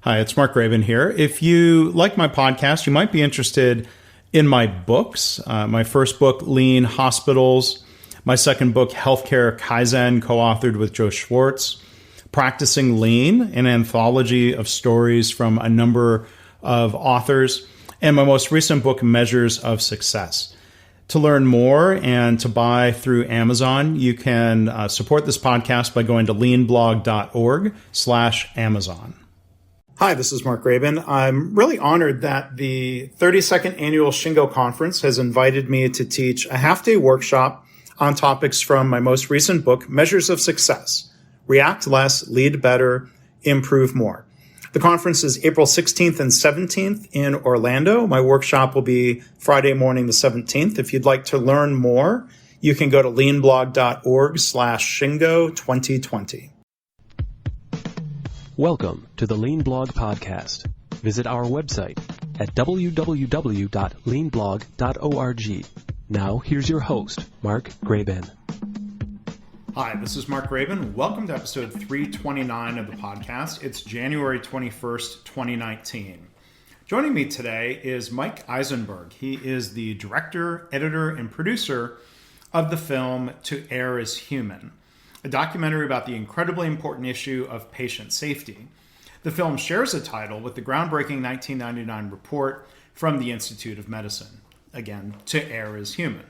Hi, it's Mark Graben here. If you like my podcast, you might be interested in my books. My first book, Lean Hospitals. My second book, Healthcare Kaizen, co-authored with Joe Schwartz. Practicing Lean, an anthology of stories from a number of authors. And my most recent book, Measures of Success. To learn more and to buy through Amazon, you can support this podcast by going to leanblog.org/Amazon. Hi, this is Mark Graben. I'm really honored that the 32nd Annual Shingo Conference has invited me to teach a half-day workshop on topics from my most recent book, Measures of Success: React Less, Lead Better, Improve More. The conference is April 16th and 17th in Orlando. My workshop will be Friday morning the 17th. If you'd like to learn more, you can go to leanblog.org/Shingo2020. Welcome to the Lean Blog Podcast. Visit our website at www.leanblog.org. Now, here's your host, Mark Graben. Hi, this is Mark Graben. Welcome to episode 329 of the podcast. It's January 21st, 2019. Joining me today is Mike Eisenberg. He is the director, editor, and producer of the film To Err is Human, a documentary about the incredibly important issue of patient safety. The film shares a title with the groundbreaking 1999 report from the Institute of Medicine. Again, To Err is Human.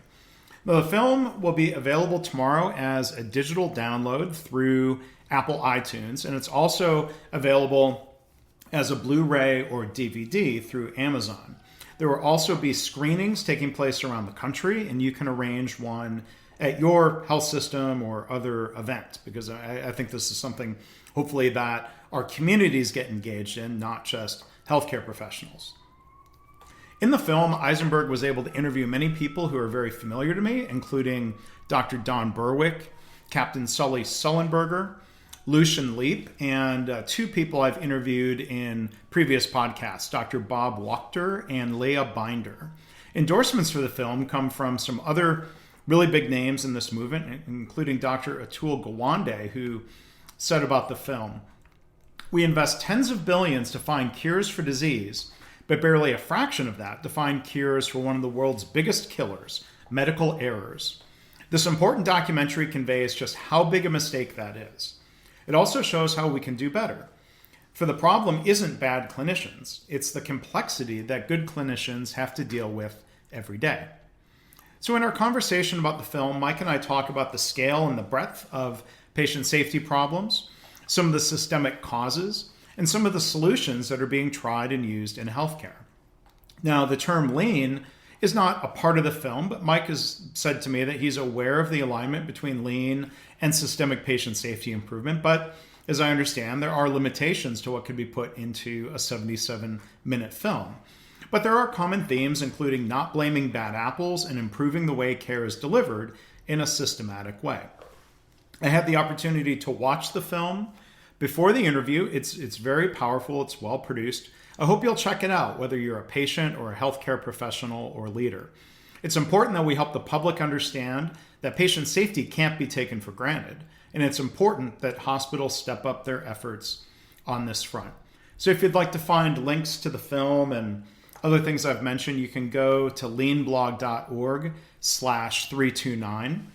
Now, the film will be available tomorrow as a digital download through Apple iTunes, and it's also available as a Blu-ray or DVD through Amazon. There will also be screenings taking place around the country, and you can arrange one at your health system or other event, because I think this is something, hopefully, that our communities get engaged in, not just healthcare professionals. In the film, Eisenberg was able to interview many people who are very familiar to me, including Dr. Don Berwick, Captain Sully Sullenberger, Lucian Leap, and two people I've interviewed in previous podcasts, Dr. Bob Wachter and Leah Binder. Endorsements for the film come from some other really big names in this movement, including Dr. Atul Gawande, who said about the film, "We invest tens of billions to find cures for disease, but barely a fraction of that to find cures for one of the world's biggest killers, medical errors. This important documentary conveys just how big a mistake that is. It also shows how we can do better. For the problem isn't bad clinicians, it's the complexity that good clinicians have to deal with every day." So in our conversation about the film, Mike and I talk about the scale and the breadth of patient safety problems, some of the systemic causes, and some of the solutions that are being tried and used in healthcare. Now, the term lean is not a part of the film, but Mike has said to me that he's aware of the alignment between lean and systemic patient safety improvement, but as I understand, there are limitations to what could be put into a 77-minute film. But there are common themes, including not blaming bad apples and improving the way care is delivered in a systematic way. I had the opportunity to watch the film before the interview. It's very powerful. It's well produced. I hope you'll check it out, whether you're a patient or a healthcare professional or leader. It's important that we help the public understand that patient safety can't be taken for granted, and it's important that hospitals step up their efforts on this front. So if you'd like to find links to the film and other things I've mentioned, you can go to leanblog.org/329,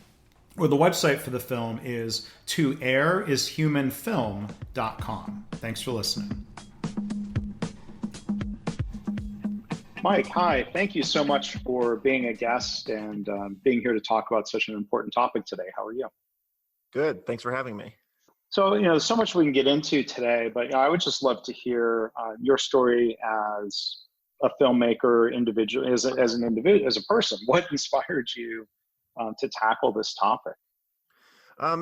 or the website for the film is toerrishumanfilm.com. Thanks for listening. Mike, hi. Thank you so much for being a guest and being here to talk about such an important topic today. How are you? Good. Thanks for having me. So, there's so much we can get into today, but I would just love to hear your story as a filmmaker, individual, as an individual, as a person. What inspired you to tackle this topic?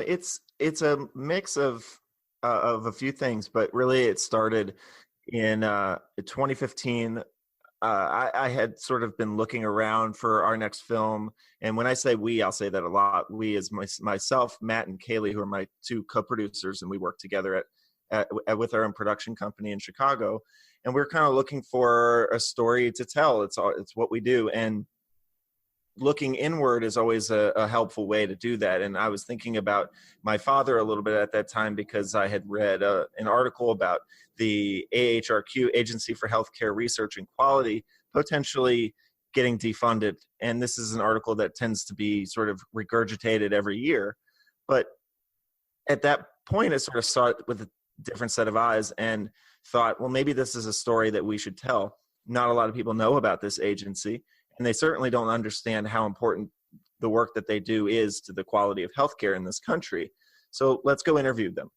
It's a mix of a few things, but really it started in 2015. I had sort of been looking around for our next film, and when I say we, I'll say that a lot. We as myself, Matt, and Kaylee, who are my two co-producers, and we work together with our own production company in Chicago. And we're kind of looking for a story to tell. It's what we do. And looking inward is always a helpful way to do that. And I was thinking about my father a little bit at that time, because I had read an article about the AHRQ, Agency for Healthcare Research and Quality, potentially getting defunded. And this is an article that tends to be sort of regurgitated every year. But at that point, I sort of saw it with a different set of eyes and thought, well, maybe this is a story that we should tell. Not a lot of people know about this agency, and they certainly don't understand how important the work that they do is to the quality of healthcare in this country. So let's go interview them.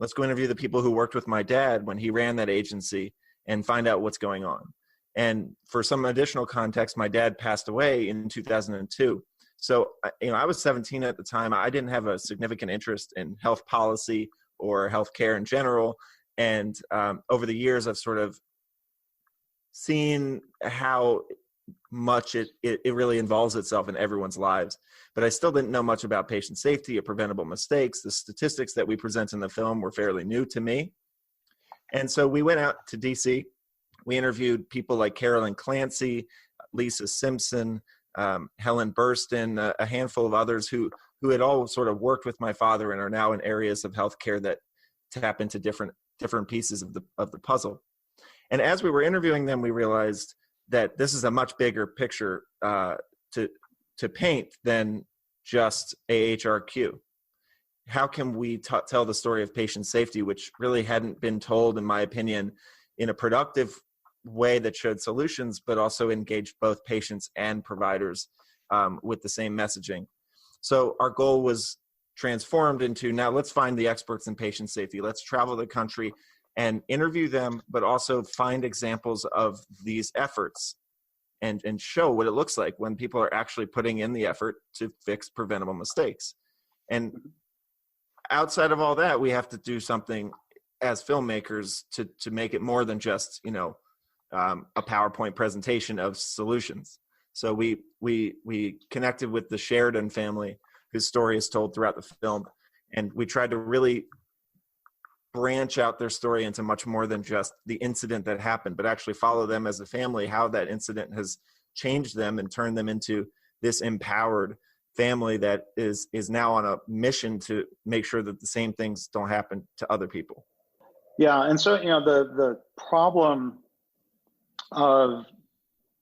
Let's go interview the people who worked with my dad when he ran that agency and find out what's going on. And for some additional context, my dad passed away in 2002. So, I was 17 at the time. I didn't have a significant interest in health policy or healthcare in general. And over the years, I've sort of seen how much it really involves itself in everyone's lives. But I still didn't know much about patient safety or preventable mistakes. The statistics that we present in the film were fairly new to me. And so we went out to DC. We interviewed people like Carolyn Clancy, Lisa Simpson, Helen Burston, a handful of others who had all sort of worked with my father and are now in areas of healthcare that tap into different pieces of the puzzle. And as we were interviewing them, we realized that this is a much bigger picture to paint than just AHRQ. How can we tell the story of patient safety, which really hadn't been told, in my opinion, in a productive way that showed solutions, but also engaged both patients and providers with the same messaging? So our goal was transformed into, now let's find the experts in patient safety. Let's travel the country and interview them, but also find examples of these efforts and show what it looks like when people are actually putting in the effort to fix preventable mistakes. And outside of all that, we have to do something as filmmakers to make it more than just, a PowerPoint presentation of solutions. So we connected with the Sheridan family, whose story is told throughout the film, and we tried to really branch out their story into much more than just the incident that happened, but actually follow them as a family, how that incident has changed them and turned them into this empowered family that is now on a mission to make sure that the same things don't happen to other people. Yeah, and so the problem of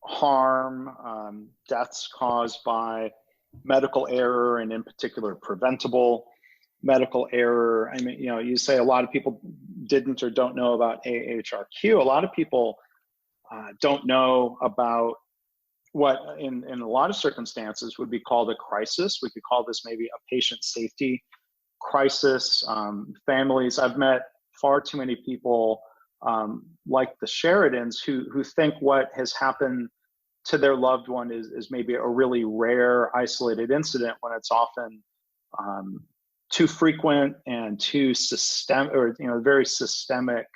harm, deaths caused by medical error, and in particular preventable medical error. I mean, you say a lot of people didn't or don't know about AHRQ. A lot of people don't know about what in a lot of circumstances would be called a crisis. We could call this maybe a patient safety crisis. Families, I've met far too many people like the Sheridans who think what has happened to their loved one is maybe a really rare, isolated incident, when it's often too frequent and too very systemic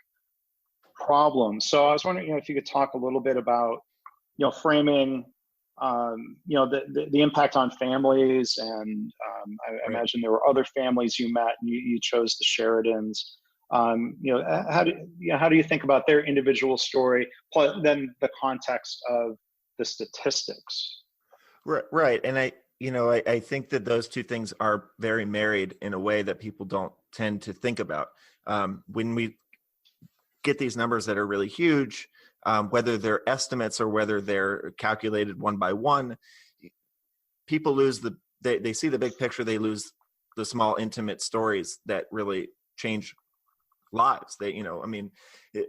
problems. So I was wondering, if you could talk a little bit about, framing, the impact on families, and I imagine there were other families you met, and you chose the Sheridans. How do you think about their individual story, plus then the context of the statistics? Right, and I think that those two things are very married in a way that people don't tend to think about. When we get these numbers that are really huge, whether they're estimates or whether they're calculated one by one, people lose they see the big picture, they lose the small, intimate stories that really change lives.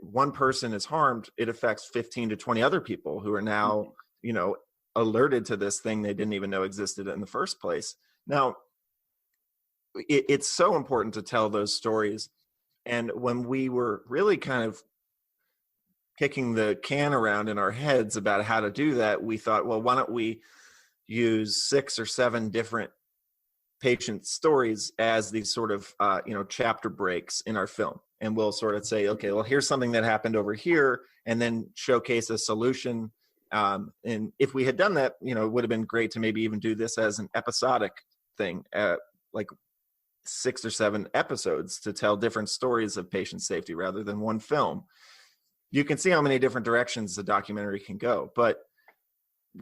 One person is harmed, it affects 15 to 20 other people who are now, alerted to this thing they didn't even know existed in the first place. Now, it's so important to tell those stories. And when we were really kind of kicking the can around in our heads about how to do that, we thought, well, why don't we use 6 or 7 different patient stories as these sort of, chapter breaks in our film. And we'll sort of say, okay, well, here's something that happened over here, and then showcase a solution. And if we had done that, it would have been great to maybe even do this as an episodic thing, like 6 or 7 episodes to tell different stories of patient safety rather than one film. You can see how many different directions the documentary can go. But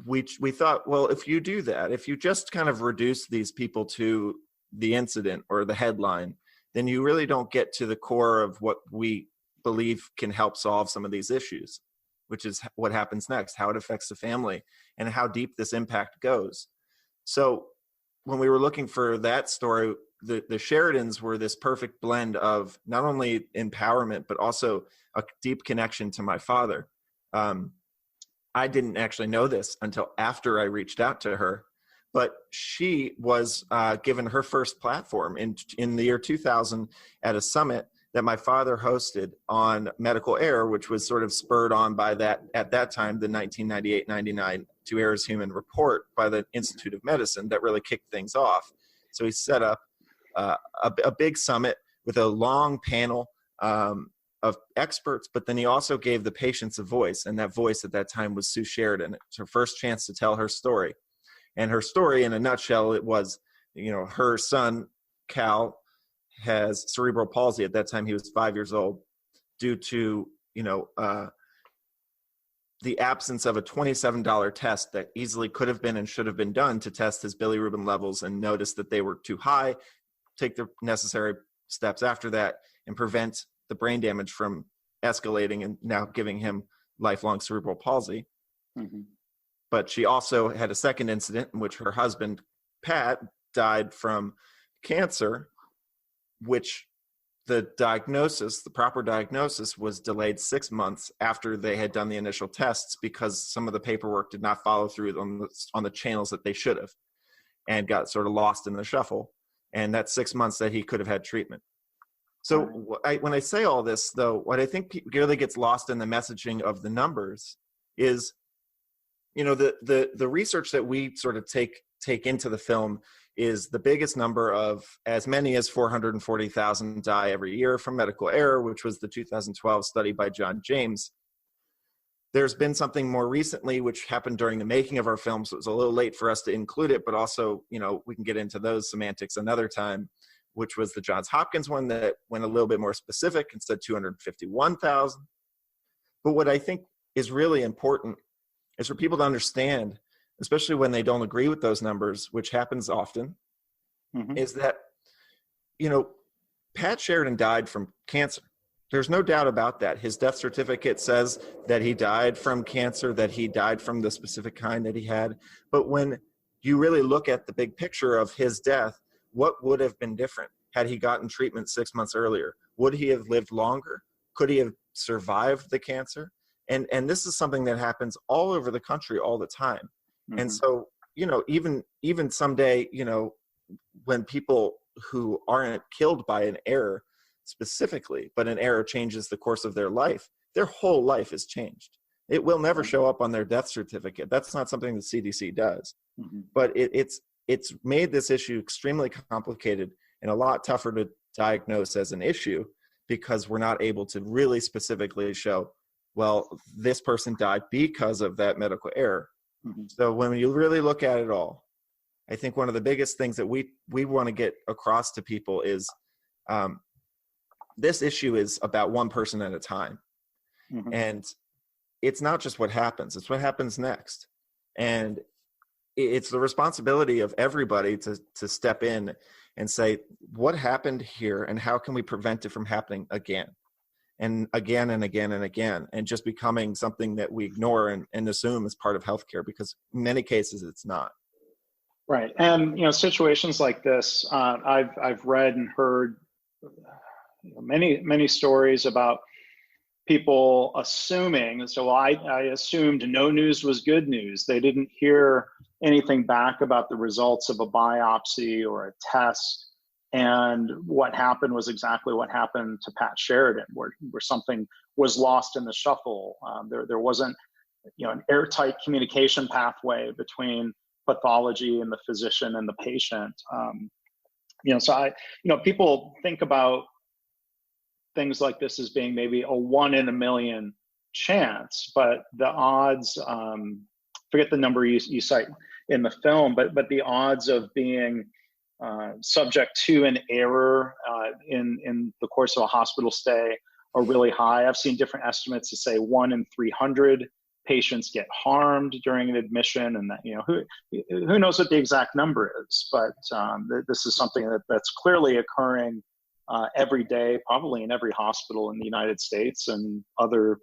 we thought, well, if you do that, if you just kind of reduce these people to the incident or the headline, then you really don't get to the core of what we believe can help solve some of these issues, which is what happens next, how it affects the family, and how deep this impact goes. So when we were looking for that story, the Sheridans were this perfect blend of not only empowerment, but also a deep connection to my father. I didn't actually know this until after I reached out to her, but she was given her first platform in the year 2000 at a summit that my father hosted on medical error, which was sort of spurred on by that, at that time, the 1998-99 Two Errors Human report by the Institute of Medicine that really kicked things off. So he set up a big summit with a long panel of experts, but then he also gave the patients a voice, and that voice at that time was Sue Sheridan. It's her first chance to tell her story. And her story, in a nutshell, it was, her son, Cal, has cerebral palsy. At that time, he was 5 years old, due to, the absence of a $27 test that easily could have been and should have been done to test his bilirubin levels and notice that they were too high, take the necessary steps after that, and prevent the brain damage from escalating and now giving him lifelong cerebral palsy. Mm-hmm. But she also had a second incident in which her husband, Pat, died from cancer, which the proper diagnosis was delayed 6 months after they had done the initial tests because some of the paperwork did not follow through on the channels that they should have, and got sort of lost in the shuffle. And that's 6 months that he could have had treatment. So when I say all this, though, what I think really gets lost in the messaging of the numbers is, the research that we sort of take into the film is the biggest number of as many as 440,000 die every year from medical error, which was the 2012 study by John James. There's been something more recently, which happened during the making of our film, so it was a little late for us to include it, but also, we can get into those semantics another time, which was the Johns Hopkins one that went a little bit more specific and said 251,000. But what I think is really important is for people to understand, especially when they don't agree with those numbers, which happens often, mm-hmm. is that, Pat Sheridan died from cancer. There's no doubt about that. His death certificate says that he died from cancer, that he died from the specific kind that he had. But when you really look at the big picture of his death, what would have been different had he gotten treatment 6 months earlier? Would he have lived longer? Could he have survived the cancer? And this is something that happens all over the country all the time. Mm-hmm. And so, even someday, when people who aren't killed by an error specifically, but an error changes the course of their life, their whole life is changed. It will never show up on their death certificate. That's not something the CDC does. Mm-hmm. But it's made this issue extremely complicated and a lot tougher to diagnose as an issue because we're not able to really specifically show, well, this person died because of that medical error. Mm-hmm. So when you really look at it all, I think one of the biggest things that we want to get across to people is this issue is about one person at a time. Mm-hmm. And it's not just what happens, it's what happens next. And it's the responsibility of everybody to step in and say, what happened here and how can we prevent it from happening again and again and again and again, and just becoming something that we ignore and assume is part of healthcare, because in many cases it's not. Right. And, situations like this, I've read and heard many stories about people assuming, so I assumed no news was good news. They didn't hear anything back about the results of a biopsy or a test. And what happened was exactly what happened to Pat Sheridan, where something was lost in the shuffle. There wasn't, an airtight communication pathway between pathology and the physician and the patient. So people think about things like this as being maybe a 1 in a million chance, but the odds, forget the number you cite in the film, but the odds of being subject to an error in the course of a hospital stay are really high. I've seen different estimates to say 1 in 300 patients get harmed during an admission, and that, who knows what the exact number is, but this is something that's clearly occurring every day, probably in every hospital in the United States and other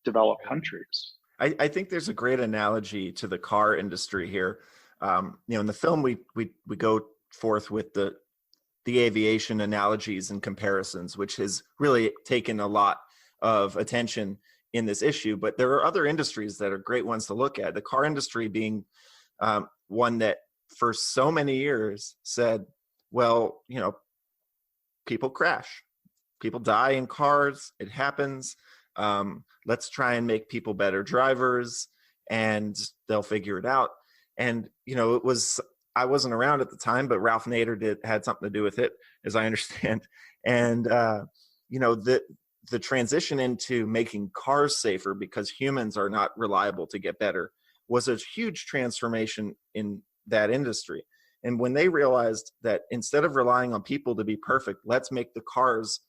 developed countries. I think there's a great analogy to the car industry here. In the film, we go forth with the aviation analogies and comparisons, which has really taken a lot of attention in this issue. But there are other industries that are great ones to look at. The car industry being one that for so many years said, well, people crash, people die in cars, it happens. Let's try and make people better drivers and they'll figure it out. And, I wasn't around at the time, but Ralph Nader had something to do with it, as I understand. And, the transition into making cars safer because humans are not reliable to get better was a huge transformation in that industry. And when they realized that instead of relying on people to be perfect, let's make the cars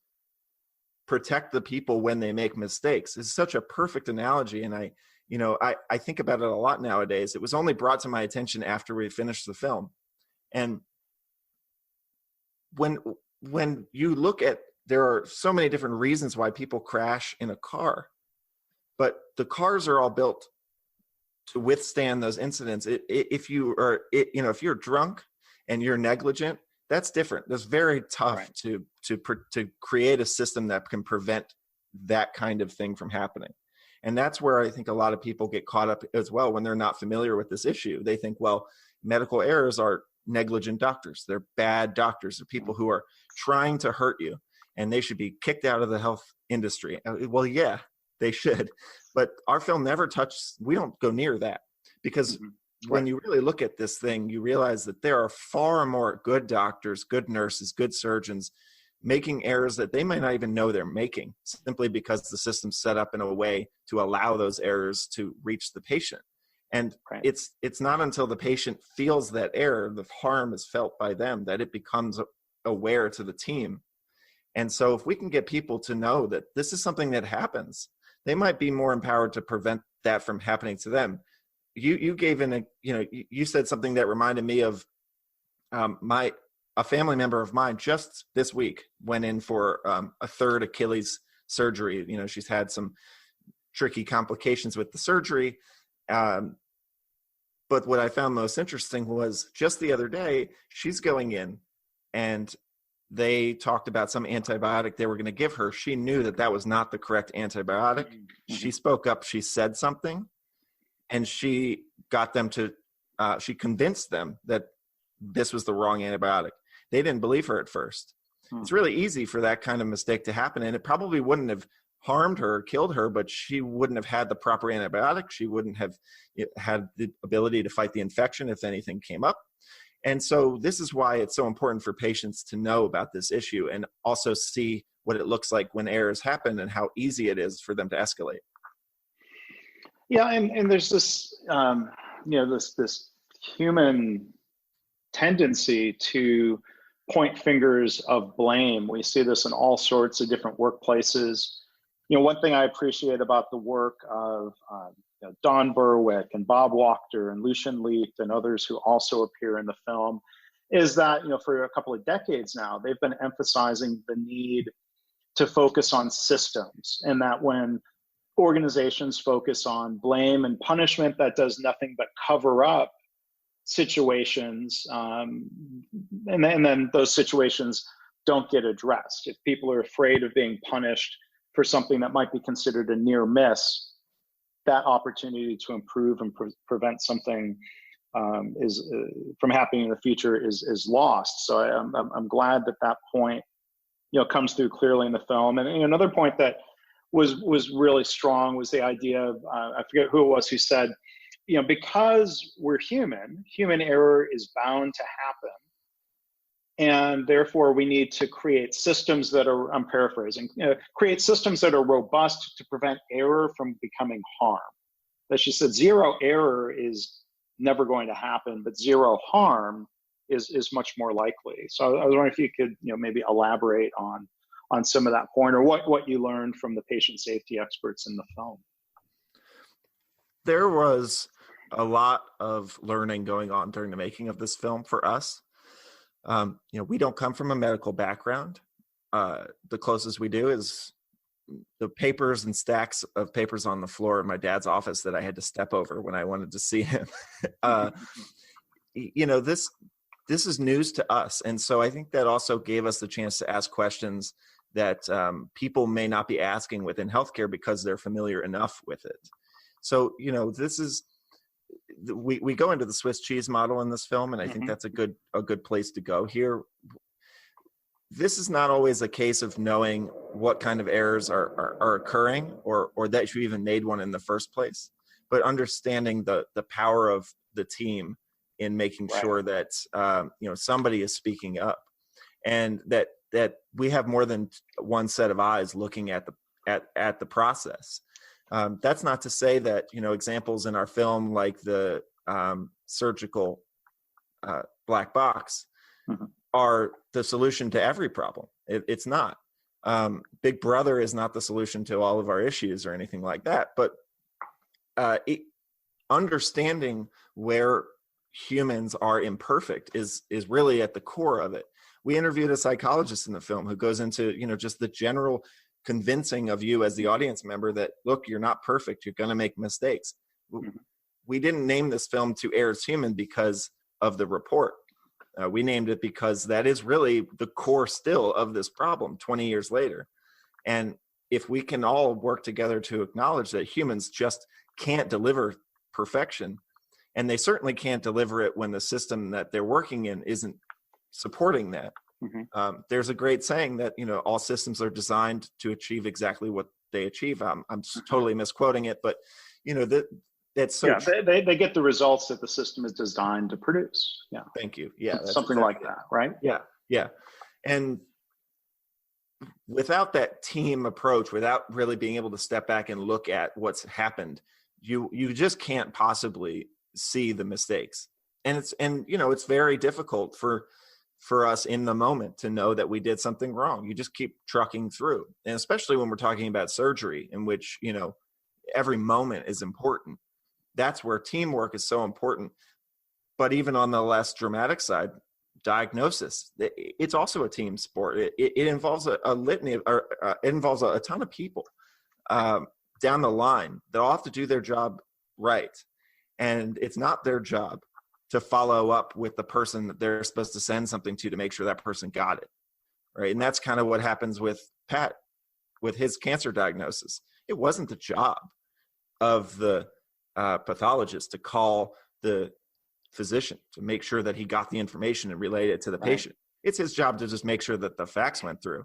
protect the people when they make mistakes. It's such a perfect analogy. And I think about it a lot nowadays. It was only brought to my attention after we finished the film. And when you look at, there are so many different reasons why people crash in a car, but the cars are all built to withstand those incidents. If you're drunk and you're negligent, that's different. That's very tough right. to create a system that can prevent that kind of thing from happening. And that's where I think a lot of people get caught up as well when they're not familiar with this issue. They think, well, medical errors are negligent doctors. They're bad doctors. They're people who are trying to hurt you, and they should be kicked out of the health industry. Well, yeah, they should. But our film never touches, we don't go near that, because when you really look at this thing, you realize that there are far more good doctors, good nurses, good surgeons making errors that they might not even know they're making, simply because the system's set up in a way to allow those errors to reach the patient. And it's not until the patient feels that error, the harm is felt by them, that it becomes aware to the team. And so if we can get people to know that this is something that happens, they might be more empowered to prevent that from happening to them. You gave you said something that reminded me of a family member of mine just this week went in for a third Achilles surgery. She's had some tricky complications with the surgery. But what I found most interesting was just the other day, she's going in and they talked about some antibiotic they were going to give her. She knew that was not the correct antibiotic. Mm-hmm. She spoke up, she said something, and she got them to, she convinced them that this was the wrong antibiotic. They didn't believe her at first. It's really easy for that kind of mistake to happen, and it probably wouldn't have harmed her or killed her, but she wouldn't have had the proper antibiotic. She wouldn't have had the ability to fight the infection if anything came up. And so this is why it's so important for patients to know about this issue and also see what it looks like when errors happen and how easy it is for them to escalate. Yeah, and there's this, this human tendency to point fingers of blame. We see this in all sorts of different workplaces. One thing I appreciate about the work of Don Berwick and Bob Wachter and Lucian Leaf and others who also appear in the film is that, for a couple of decades now, they've been emphasizing the need to focus on systems, and that when organizations focus on blame and punishment, that does nothing but cover up situations, and then those situations don't get addressed. If people are afraid of being punished for something that might be considered a near miss, that opportunity to improve and prevent something from happening in the future is lost. So I'm glad that point comes through clearly in the film. And another point that was really strong was the idea of I forget who it was who said, because we're human error is bound to happen. And therefore, we need to create systems that are, I'm paraphrasing, create systems that are robust to prevent error from becoming harm. As she said, zero error is never going to happen, but zero harm is much more likely. So I was wondering if you could maybe elaborate on some of that point, or what you learned from the patient safety experts in the film. There was a lot of learning going on during the making of this film for us. We don't come from a medical background. The closest we do is the papers and stacks of papers on the floor in my dad's office that I had to step over when I wanted to see him. This is news to us. And so I think that also gave us the chance to ask questions that people may not be asking within healthcare because they're familiar enough with it. So, we go into the Swiss cheese model in this film, and I think that's a good place to go here. This is not always a case of knowing what kind of errors are occurring or that you even made one in the first place, but understanding the power of the team in making sure that somebody is speaking up, and that we have more than one set of eyes looking at the process. That's not to say that examples in our film like the surgical black box are the solution to every problem. It's not. Big Brother is not the solution to all of our issues or anything like that. But understanding where humans are imperfect is really at the core of it. We interviewed a psychologist in the film who goes into just the general convincing of you as the audience member that, look, you're not perfect, you're going to make mistakes. We didn't name this film To Err Is Human because of the report. We named it because that is really the core still of this problem 20 years later. And if we can all work together to acknowledge that humans just can't deliver perfection, and they certainly can't deliver it when the system that they're working in isn't supporting that. There's a great saying that all systems are designed to achieve exactly what they achieve. I'm totally misquoting it, but that's so they get the results that the system is designed to produce. Yeah, thank you. Yeah, that's something like that, right? Yeah. And without that team approach, without really being able to step back and look at what's happened, you just can't possibly see the mistakes. And it's very difficult for us in the moment to know that we did something wrong. You just keep trucking through. And especially when we're talking about surgery, in which, every moment is important. That's where teamwork is so important. But even on the less dramatic side, diagnosis, it's also a team sport. It involves a litany of, it involves a ton of people down the line that all have to do their job right. And it's not their job to follow up with the person that they're supposed to send something to make sure that person got it, right? And that's kind of what happens with Pat, with his cancer diagnosis. It wasn't the job of the pathologist to call the physician to make sure that he got the information and relayed it to the patient. It's his job to just make sure that the facts went through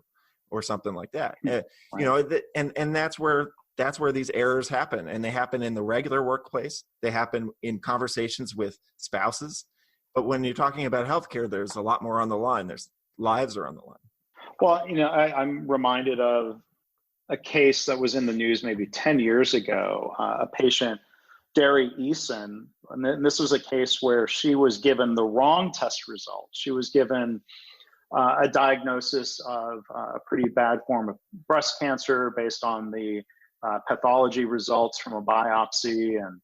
or something like that. And that's where these errors happen, and they happen in the regular workplace. They happen in conversations with spouses. But when you're talking about healthcare, there's a lot more on the line. There's lives are on the line. Well, I'm reminded of a case that was in the news maybe 10 years ago. A patient, Derry Eason, and this was a case where she was given the wrong test result. She was given a diagnosis of a pretty bad form of breast cancer based on the pathology results from a biopsy, and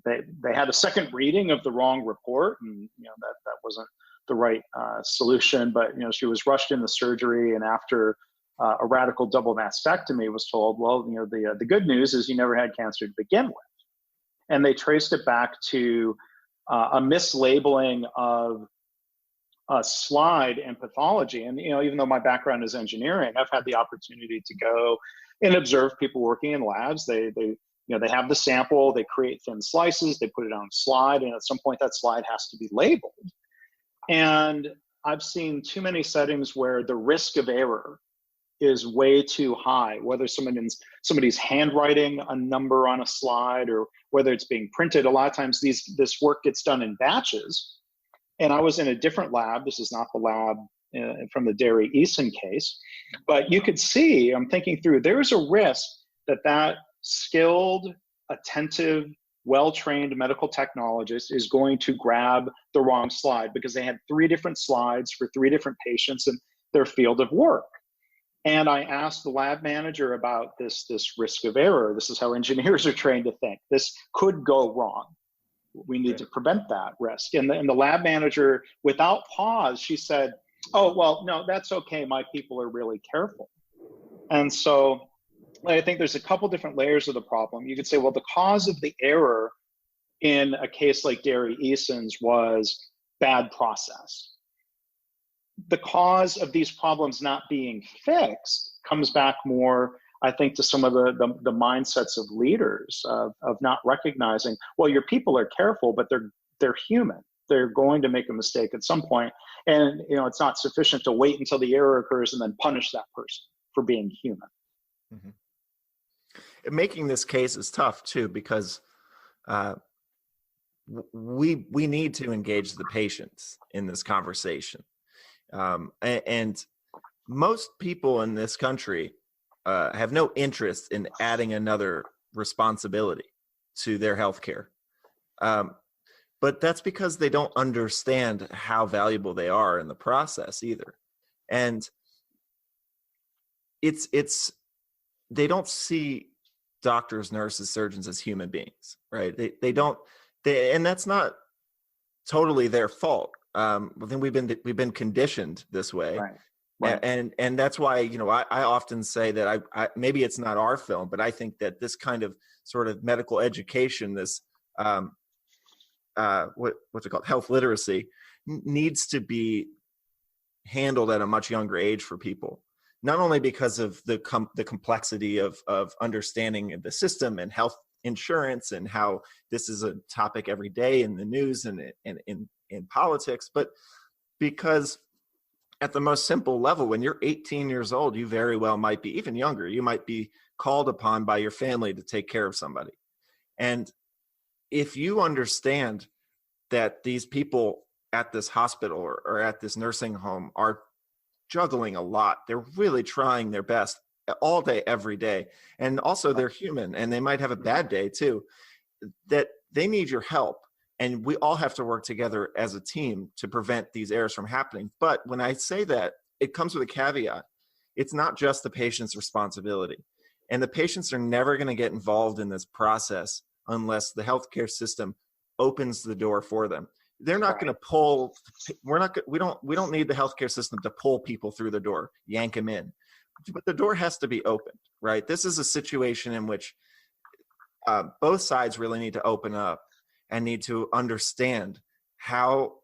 they had a second reading of the wrong report, and that wasn't the right solution. But she was rushed into surgery, and after a radical double mastectomy, was told, well, the good news is you never had cancer to begin with, and they traced it back to a mislabeling of a slide in pathology. And even though my background is engineering, I've had the opportunity to go and observe people working in labs. They have the sample, they create thin slices, they put it on a slide, and at some point that slide has to be labeled. And I've seen too many settings where the risk of error is way too high, whether somebody's handwriting a number on a slide or whether it's being printed. A lot of times this work gets done in batches. And I was in a different lab. This is not the lab from the Derry Eason case, but you could see, I'm thinking through, there's a risk that skilled, attentive, well-trained medical technologist is going to grab the wrong slide because they had 3 different slides for 3 different patients in their field of work. And I asked the lab manager about this risk of error. This is how engineers are trained to think. This could go wrong. We need to prevent that risk. And the lab manager, without pause, she said, "Oh, well, no, that's okay. My people are really careful." And so I think there's a couple different layers of the problem. You could say, well, the cause of the error in a case like Derry Eason's was bad process. The cause of these problems not being fixed comes back more, I think, to some of the mindsets of leaders of not recognizing, well, your people are careful, but they're human. They're going to make a mistake at some point, and it's not sufficient to wait until the error occurs and then punish that person for being human. Mm-hmm. Making this case is tough too, because we need to engage the patients in this conversation. And most people in this country have no interest in adding another responsibility to their healthcare. But that's because they don't understand how valuable they are in the process either. And they don't see doctors, nurses, surgeons as human beings, right? And that's not totally their fault. I think we've been conditioned this way, right. And that's why I often say that I maybe it's not our film, but I think that this kind of sort of medical education, this what's it called, health literacy, needs to be handled at a much younger age for people. Not only because of the complexity of understanding the system and health insurance and how this is a topic every day in the news and in politics, but because at the most simple level, when you're 18 years old, you very well might be, even younger, you might be called upon by your family to take care of somebody. And if you understand that these people at this hospital or at this nursing home are juggling a lot, they're really trying their best all day, every day. And also they're human and they might have a bad day too, that they need your help. And we all have to work together as a team to prevent these errors from happening. But when I say that, it comes with a caveat. It's not just the patient's responsibility. And the patients are never going to get involved in this process unless the healthcare system opens the door for them. They're not going to pull. We don't need the healthcare system to pull people through the door, yank them in. But the door has to be opened, right? This is a situation in which both sides really need to open up and need to understand how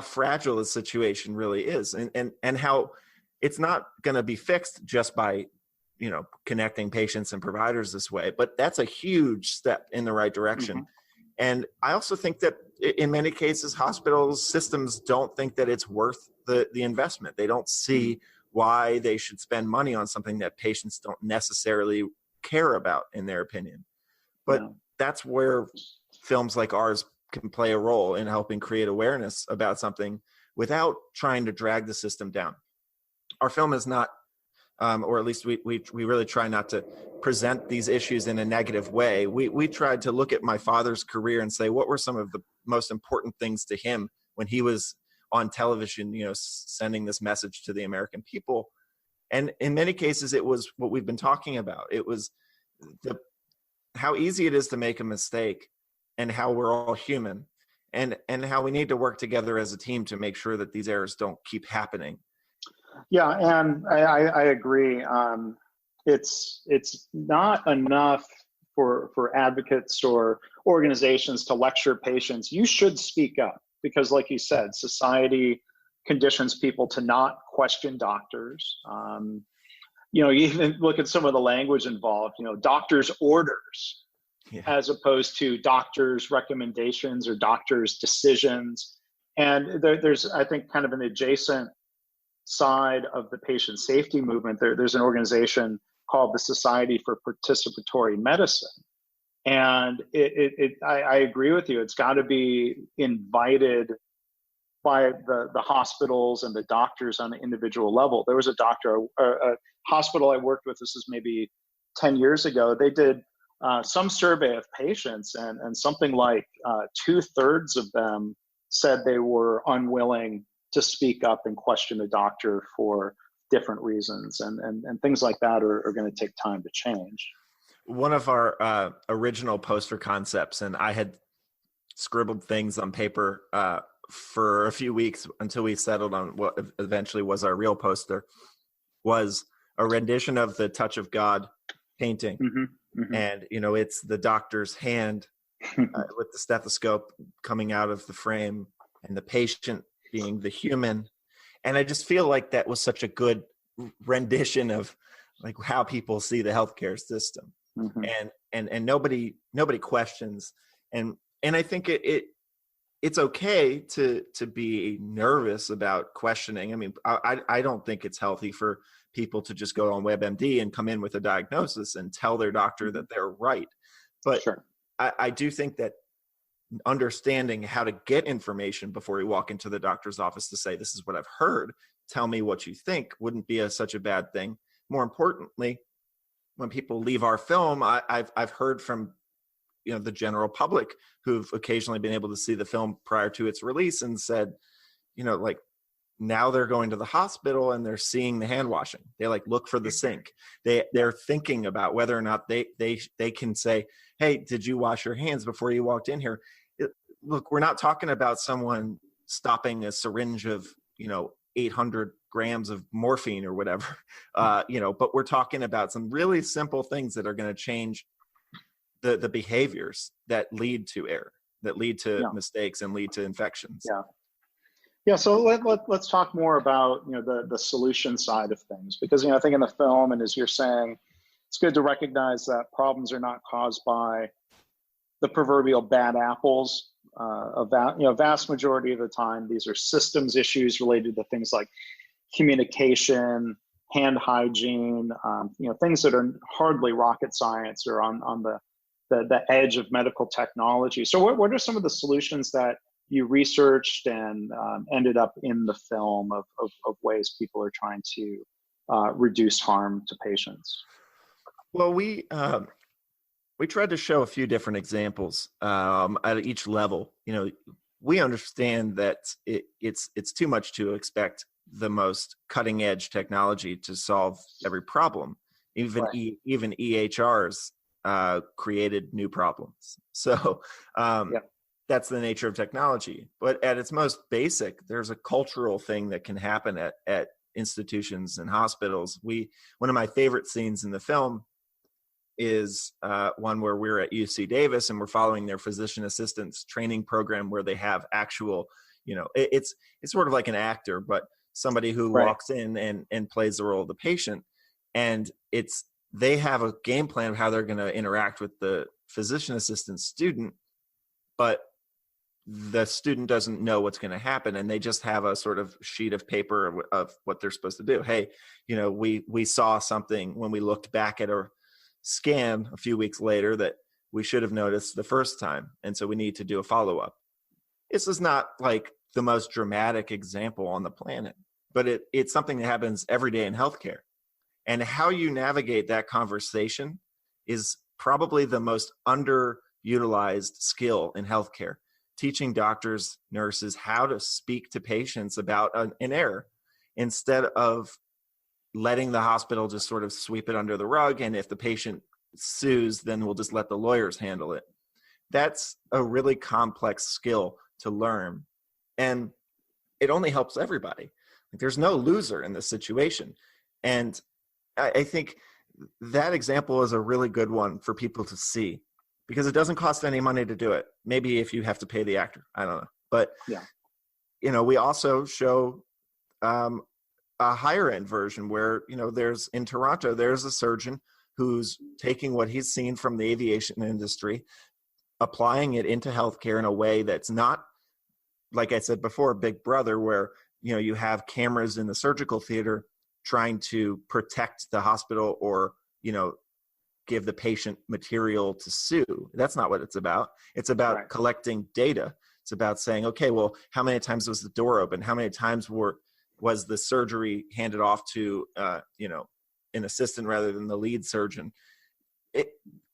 fragile the situation really is, and how it's not going to be fixed just by connecting patients and providers this way. But that's a huge step in the right direction. Mm-hmm. And I also think that in many cases, hospitals, systems don't think that it's worth the investment. They don't see why they should spend money on something that patients don't necessarily care about, in their opinion. But that's where films like ours can play a role in helping create awareness about something without trying to drag the system down. Our film is not, or at least we really try not to present these issues in a negative way. We tried to look at my father's career and say, what were some of the most important things to him when he was on television, sending this message to the American people. And in many cases, it was what we've been talking about. It was how easy it is to make a mistake and how we're all human and how we need to work together as a team to make sure that these errors don't keep happening. Yeah, and I agree. It's not enough for advocates or organizations to lecture patients. You should speak up because, like you said, society conditions people to not question doctors. You even look at some of the language involved, doctors' orders, as opposed to doctors' recommendations or doctors' decisions. And there's, I think, kind of an adjacent side of the patient safety movement. There's an organization called the Society for Participatory Medicine. And I agree with you. It's got to be invited by the hospitals and the doctors on the individual level. There was a hospital I worked with, this is maybe 10 years ago, they did some survey of patients and something like 2/3 of them said they were unwilling to speak up and question a doctor for different reasons, and things like that are going to take time to change. One of our original poster concepts, and I had scribbled things on paper for a few weeks until we settled on what eventually was our real poster, was a rendition of the Touch of God painting. Mm-hmm, mm-hmm. And, it's the doctor's hand with the stethoscope coming out of the frame and the patient being the human. And I just feel like that was such a good rendition of like how people see the healthcare system. Mm-hmm. And nobody questions. And I think it's okay to be nervous about questioning. I mean, I don't think it's healthy for people to just go on WebMD and come in with a diagnosis and tell their doctor that they're right. But sure. I do think that understanding how to get information before you walk into the doctor's office to say, this is what I've heard, tell me what you think, wouldn't be such a bad thing. More importantly, when people leave our film, I've heard from the general public who've occasionally been able to see the film prior to its release and said, like, now they're going to the hospital and they're seeing the hand washing. They like look for the sink. They're thinking about whether or not they can say, hey, did you wash your hands before you walked in here? Look, we're not talking about someone stopping a syringe of 800 grams of morphine or whatever, but we're talking about some really simple things that are going to change the behaviors that lead to error, that lead to mistakes and lead to infections. Yeah. So let's talk more about the solution side of things, because I think in the film, and as you're saying, it's good to recognize that problems are not caused by the proverbial bad apples. Vast majority of the time, these are systems issues related to things like communication, hand hygiene, things that are hardly rocket science or on the edge of medical technology. So what are some of the solutions that you researched and ended up in the film of ways people are trying to reduce harm to patients? Well, we tried to show a few different examples at each level. We understand that it's too much to expect the most cutting edge technology to solve every problem. Even right. Even EHRs created new problems. So that's the nature of technology. But at its most basic, there's a cultural thing that can happen at institutions and hospitals. One of my favorite scenes in the film is one where we're at UC Davis and we're following their physician assistants training program, where they have actual, it's sort of like an actor, but somebody who walks in and plays the role of the patient. And they have a game plan of how they're going to interact with the physician assistant student, but the student doesn't know what's going to happen. And they just have a sort of sheet of paper of what they're supposed to do. Hey, we saw something when we looked back at our scan a few weeks later that we should have noticed the first time. And so we need to do a follow-up. This is not like the most dramatic example on the planet, but it's something that happens every day in healthcare. And how you navigate that conversation is probably the most underutilized skill in healthcare. Teaching doctors, nurses how to speak to patients about an error instead of letting the hospital just sort of sweep it under the rug. And if the patient sues, then we'll just let the lawyers handle it. That's a really complex skill to learn. And it only helps everybody. There's no loser in this situation. And I think that example is a really good one for people to see, because it doesn't cost any money to do it. Maybe if you have to pay the actor, I don't know. But, we also show a higher end version where, in Toronto, there's a surgeon who's taking what he's seen from the aviation industry, applying it into healthcare in a way that's not, like I said before, Big Brother, where, you have cameras in the surgical theater trying to protect the hospital or, give the patient material to sue. That's not what it's about. It's about collecting data. It's about saying, okay, well, how many times was the door open? How many times was the surgery handed off to, an assistant rather than the lead surgeon?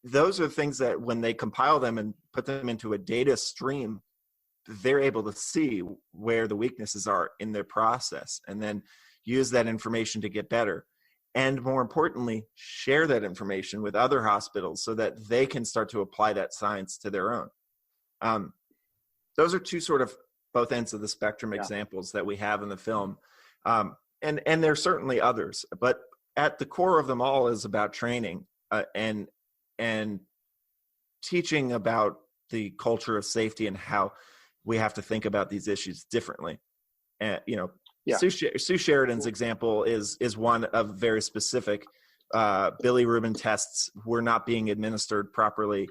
Those are things that when they compile them and put them into a data stream, they're able to see where the weaknesses are in their process. And then, use that information to get better. And more importantly, share that information with other hospitals so that they can start to apply that science to their own. Those are two sort of both ends of the spectrum examples that we have in the film. And there's certainly others, but at the core of them all is about training and teaching about the culture of safety and how we have to think about these issues differently. And, Sue Sheridan's example is one of very specific. Bilirubin tests were not being administered properly,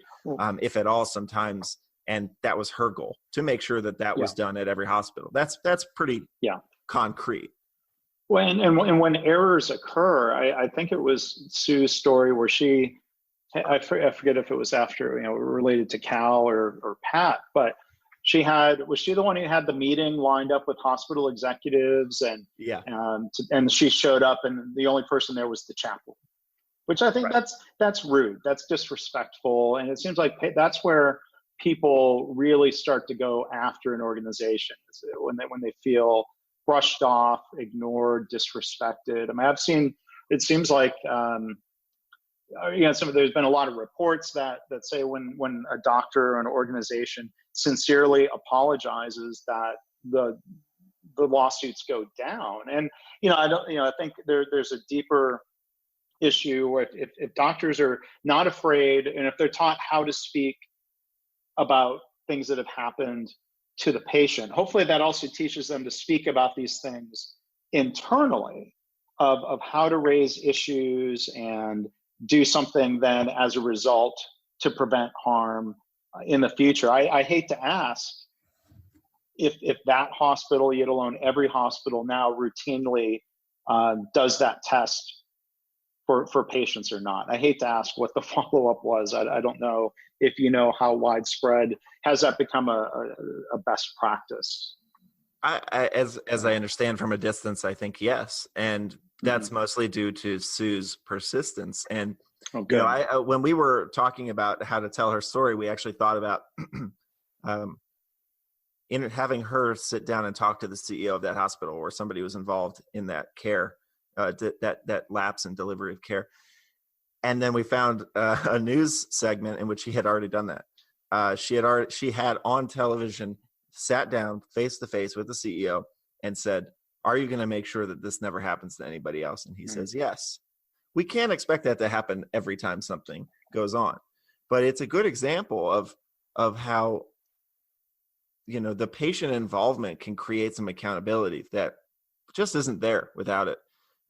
if at all sometimes. And that was her goal, to make sure that was done at every hospital. That's pretty concrete. Well, and when errors occur, I think it was Sue's story where I forget if it was after, related to Cal or Pat, but was she the one who had the meeting lined up with hospital executives and she showed up and the only person there was the chaplain, which I think that's rude. That's disrespectful. And it seems like that's where people really start to go after an organization when they feel brushed off, ignored, disrespected. I mean, it seems like, there's been a lot of reports that say when a doctor or an organization sincerely apologizes, that the lawsuits go down. And I think there's a deeper issue where if doctors are not afraid and if they're taught how to speak about things that have happened to the patient, hopefully that also teaches them to speak about these things internally of how to raise issues and do something then as a result to prevent harm in the future. I hate to ask if that hospital, yet alone every hospital now routinely does that test for patients or not. I hate to ask what the follow-up was. I don't know if you know how widespread has that become a best practice. As I understand from a distance, I think yes, and that's mostly due to Sue's persistence. And when we were talking about how to tell her story, we actually thought about in having her sit down and talk to the CEO of that hospital or somebody who was involved in that care, that lapse in delivery of care. And then we found a news segment in which she had already done that. She had on television sat down face to face with the CEO and said, "Are you going to make sure that this never happens to anybody else?" And he says, "Yes." We can't expect that to happen every time something goes on, but it's a good example of how the patient involvement can create some accountability that just isn't there without it.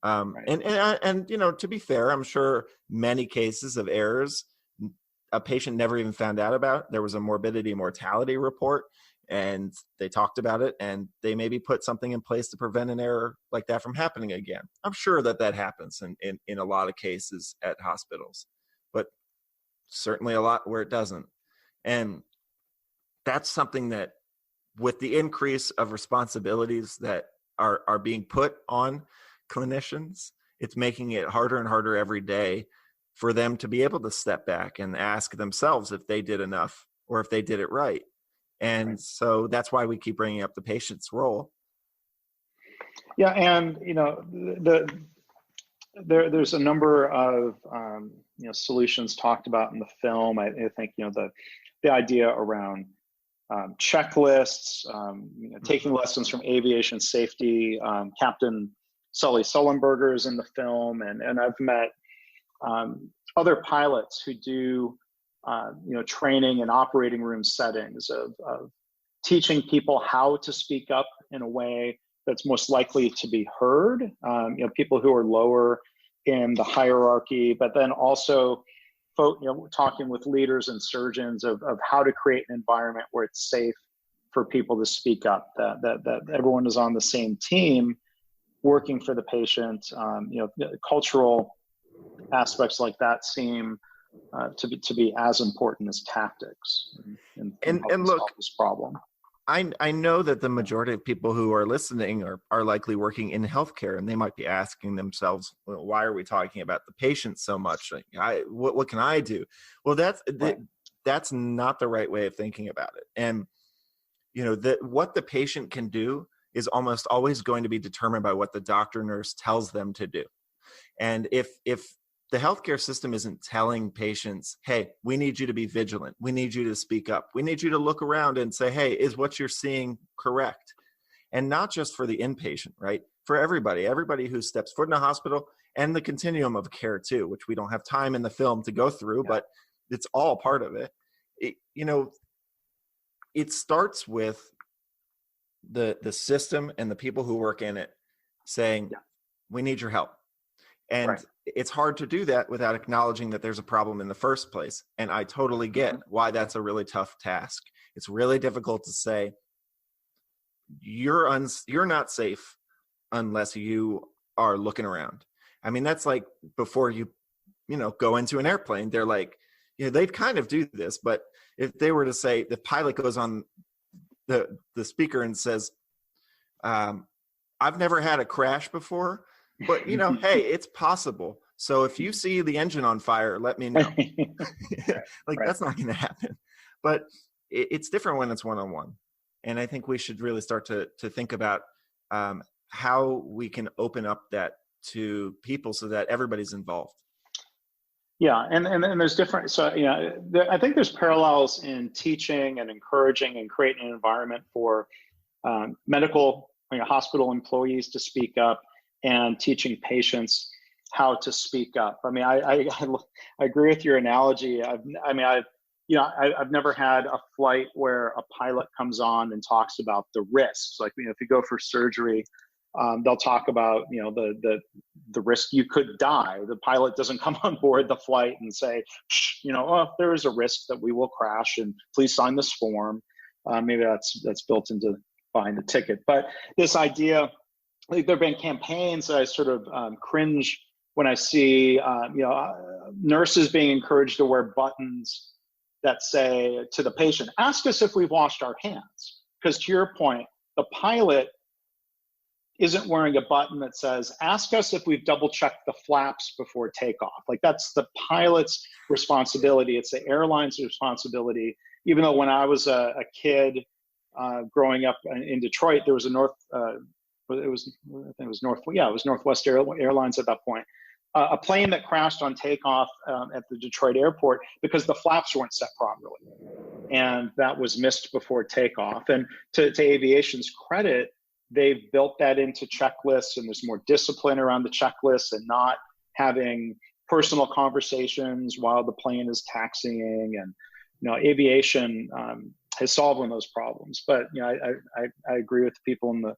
And to be fair, I'm sure many cases of errors a patient never even found out about. There was a morbidity mortality report and they talked about it and they maybe put something in place to prevent an error like that from happening again. I'm sure that happens in a lot of cases at hospitals, but certainly a lot where it doesn't. And that's something that with the increase of responsibilities that are being put on clinicians, it's making it harder and harder every day for them to be able to step back and ask themselves if they did enough or if they did it right. And so that's why we keep bringing up the patient's role. Yeah, and there's a number of solutions talked about in the film. I think the idea around checklists, taking lessons from aviation safety. Captain Sully Sullenberger is in the film, and I've met other pilots who do training in operating room settings of teaching people how to speak up in a way that's most likely to be heard. People who are lower in the hierarchy, but then also talking with leaders and surgeons of how to create an environment where it's safe for people to speak up, that everyone is on the same team working for the patient. Cultural aspects like that seem to be as important as tactics in look, solve this problem. I know that the majority of people who are listening are likely working in healthcare, and they might be asking themselves, well, why are we talking about the patient so much? What can I do? Well, that's not the right way of thinking about it. And what the patient can do is almost always going to be determined by what the doctor or nurse tells them to do. And if the healthcare system isn't telling patients, hey, we need you to be vigilant, we need you to speak up, we need you to look around and say, hey, is what you're seeing correct? And not just for the inpatient, right? For everybody who steps foot in a hospital, and the continuum of care too, which we don't have time in the film to go through, but it's all part of it. It starts with the system and the people who work in it saying, we need your help. And it's hard to do that without acknowledging that there's a problem in the first place. And I totally get why that's a really tough task. It's really difficult to say, you're not safe unless you are looking around. I mean, that's like before you go into an airplane, they're like, they'd kind of do this, but if they were to say, the pilot goes on the speaker and says, I've never had a crash before, but hey, it's possible. So if you see the engine on fire, let me know. That's not going to happen. But it's different when it's one-on-one. And I think we should really start to think about how we can open up that to people so that everybody's involved. Yeah, and there's different. So I think there's parallels in teaching and encouraging and creating an environment for medical hospital employees to speak up, and teaching patients how to speak up. I mean, I agree with your analogy. I've never had a flight where a pilot comes on and talks about the risks. Like, if you go for surgery, they'll talk about, the risk you could die. The pilot doesn't come on board the flight and say, there is a risk that we will crash, and please sign this form. Maybe that's built into buying the ticket. But this idea, there have been campaigns that I sort of cringe when I see, nurses being encouraged to wear buttons that say to the patient, ask us if we've washed our hands. Because to your point, the pilot isn't wearing a button that says, ask us if we've double checked the flaps before takeoff. Like, that's the pilot's responsibility. It's the airline's responsibility. Even though when I was a kid growing up in Detroit, there was a Northwest Airlines at that point. A plane that crashed on takeoff at the Detroit airport because the flaps weren't set properly. And that was missed before takeoff. And to aviation's credit, they've built that into checklists, and there's more discipline around the checklists, and not having personal conversations while the plane is taxiing. And, aviation has solved one of those problems. But, I agree with the people in the,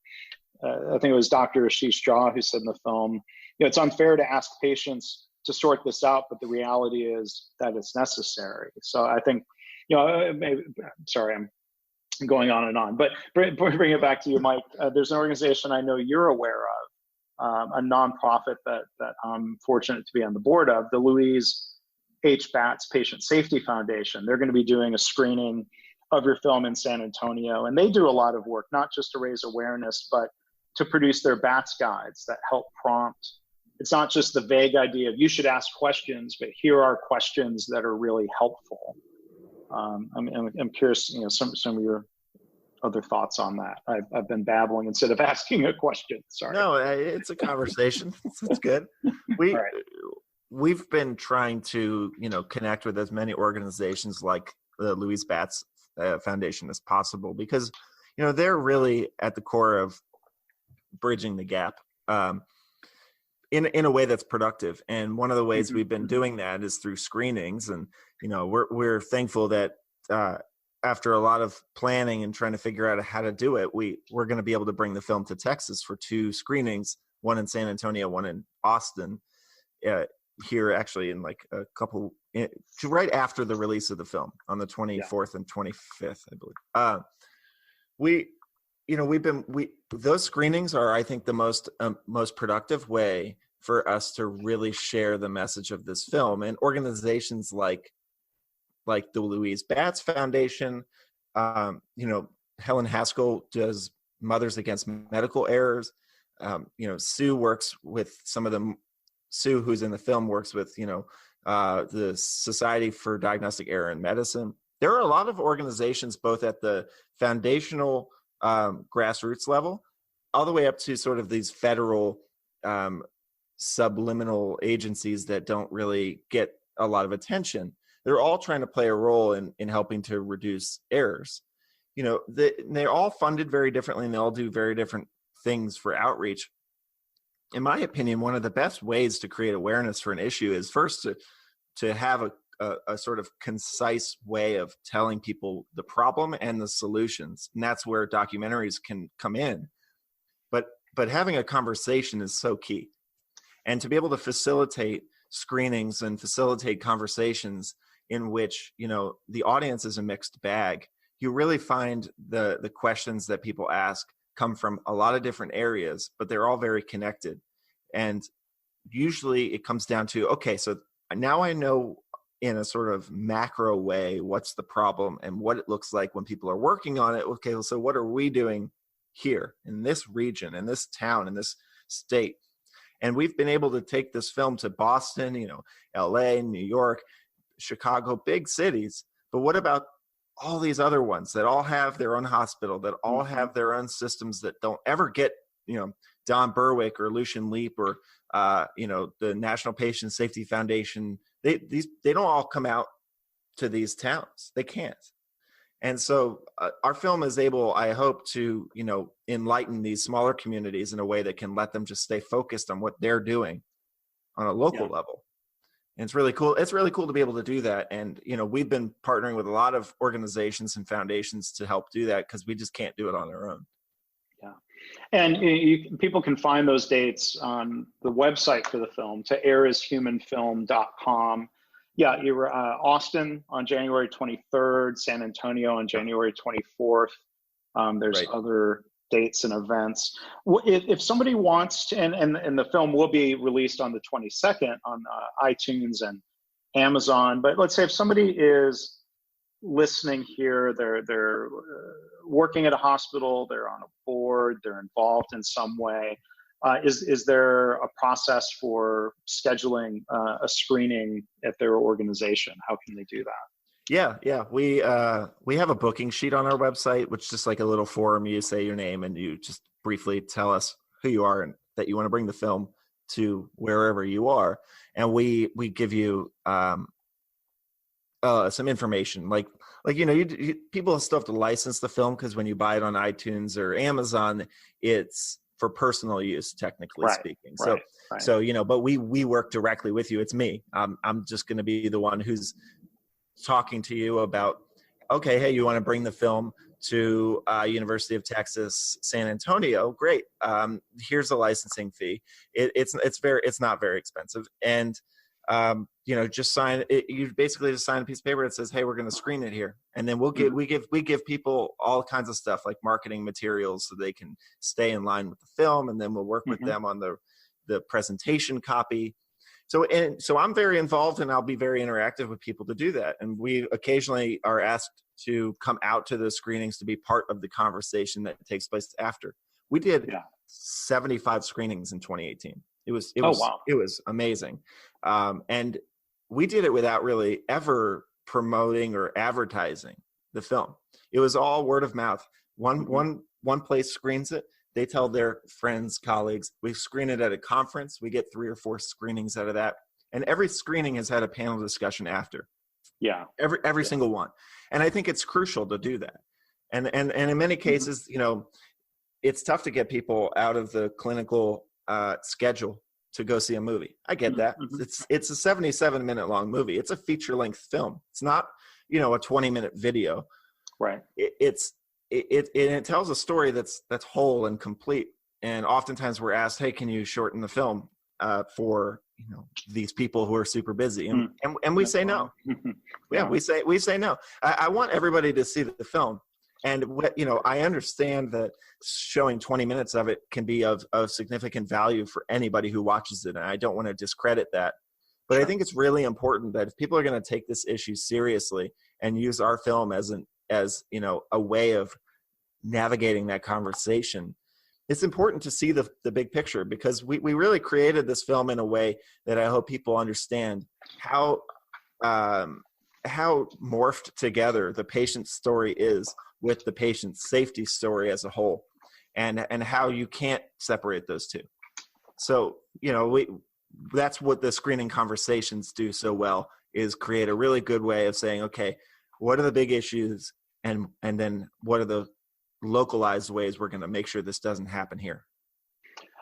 I think it was Dr. Ashish Jha who said in the film, it's unfair to ask patients to sort this out, but the reality is that it's necessary. So I think, sorry, I'm going on and on, but bring it back to you, Mike. There's an organization I know you're aware of, a nonprofit that I'm fortunate to be on the board of, the Louise H. Batts Patient Safety Foundation. They're going to be doing a screening of your film in San Antonio, and they do a lot of work, not just to raise awareness, but to produce their BATS guides that help prompt. It's not just the vague idea of you should ask questions, but here are questions that are really helpful. I'm curious, some of your other thoughts on that. I've been babbling instead of asking a question. Sorry. No, it's a conversation. It's good. We've been trying to, connect with as many organizations like the Louise Batts Foundation as possible, because, they're really at the core of bridging the gap in a way that's productive. And one of the ways we've been doing that is through screenings. And, we're thankful that after a lot of planning and trying to figure out how to do it, we're going to be able to bring the film to Texas for 2 screenings, one in San Antonio, one in Austin, here actually in like a couple, right after the release of the film on the 24th and 25th, I believe. Those screenings are, I think, the most productive way for us to really share the message of this film. And organizations like the Louise Batts Foundation, Helen Haskell does Mothers Against Medical Errors. Sue works with some of them. Sue, who's in the film, works with, the Society for Diagnostic Error in Medicine. There are a lot of organizations, both at the foundational grassroots level, all the way up to sort of these federal subliminal agencies that don't really get a lot of attention. They're all trying to play a role in helping to reduce errors. They're all funded very differently, and they all do very different things for outreach. In my opinion, one of the best ways to create awareness for an issue is first to have a sort of concise way of telling people the problem and the solutions. And that's where documentaries can come in. But having a conversation is so key. And to be able to facilitate screenings and facilitate conversations in which, the audience is a mixed bag, you really find the questions that people ask come from a lot of different areas, but they're all very connected. And usually it comes down to, okay, so now I know in a sort of macro way what's the problem and what it looks like when people are working on it. Okay, so what are we doing here in this region, in this town, in this state? And we've been able to take this film to Boston, LA, New York, Chicago, big cities. But what about all these other ones that all have their own hospital, that all have their own systems, that don't ever get, Don Berwick or Lucian Leap or, the National Patient Safety Foundation? They don't all come out to these towns. They can't. And so our film is able, I hope, to, enlighten these smaller communities in a way that can let them just stay focused on what they're doing on a local level. And it's really cool. It's really cool to be able to do that. And, we've been partnering with a lot of organizations and foundations to help do that because we just can't do it on our own. Yeah. And people can find those dates on the website for the film, toairishumanfilm.com. Yeah, you were Austin on January 23rd, San Antonio on January 24th. There's other dates and events. If somebody wants to, and the film will be released on the 22nd on iTunes and Amazon, but let's say if somebody is listening here, they're working at a hospital, they're on a board, they're involved in some way. Is there a process for scheduling a screening at their organization? How can they do that? Yeah. We have a booking sheet on our website, which is just like a little form. You say your name and you just briefly tell us who you are and that you want to bring the film to wherever you are. And we give you some information like people still have to license the film because when you buy it on iTunes or Amazon, it's for personal use, technically speaking. So, but we work directly with you. It's me. I'm just going to be the one who's talking to you about, okay, hey, you want to bring the film to University of Texas, San Antonio? Great. Here's a licensing fee. It's not very expensive. And, just sign it. You basically just sign a piece of paper that says, hey, we're going to screen it here. And then we give people all kinds of stuff like marketing materials so they can stay in line with the film. And then we'll work with them on the presentation copy. So I'm very involved and I'll be very interactive with people to do that. And we occasionally are asked to come out to the screenings to be part of the conversation that takes place after. We did 75 screenings in 2018. It was amazing. And we did it without really ever promoting or advertising the film. It was all word of mouth. One place screens it. They tell their friends, colleagues. We screen it at a conference. We get 3 or 4 screenings out of that. And every screening has had a panel discussion after. Yeah. Every single one. And I think it's crucial to do that. And in many cases, it's tough to get people out of the clinical schedule to go see a movie. I get that. It's a 77-minute long movie. It's a feature-length film. It's not, a 20-minute video. Right. It tells a story that's whole and complete. And oftentimes we're asked, hey, can you shorten the film for these people who are super busy? And we say no. Yeah, we say no. I want everybody to see the film. And I understand that showing 20 minutes of it can be of significant value for anybody who watches it, and I don't want to discredit that. But I think it's really important that if people are going to take this issue seriously and use our film as a way of navigating that conversation, it's important to see the big picture, because we really created this film in a way that I hope people understand how morphed together the patient's story is with the patient's safety story as a whole. and how you can't separate those two. So, that's what the screening conversations do so well, is create a really good way of saying, okay, what are the big issues, and then what are the localized ways we're going to make sure this doesn't happen here.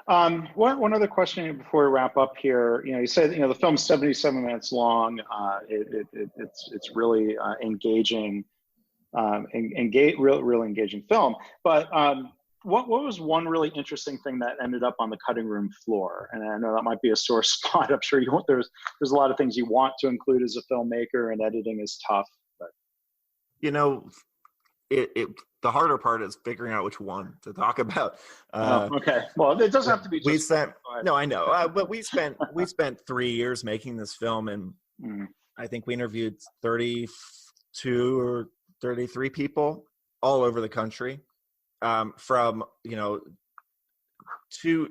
One other question before we wrap up here. You said the film's 77 minutes long. It's really engaging, real engaging film. But what was one really interesting thing that ended up on the cutting room floor? And I know that might be a sore spot. I'm sure there's a lot of things you want to include as a filmmaker, and editing is tough. But the harder part is figuring out which one to talk about. Okay. Well, it doesn't have to be. No, I know, but we spent 3 years making this film, and I think we interviewed 32 or 33 people all over the country, from two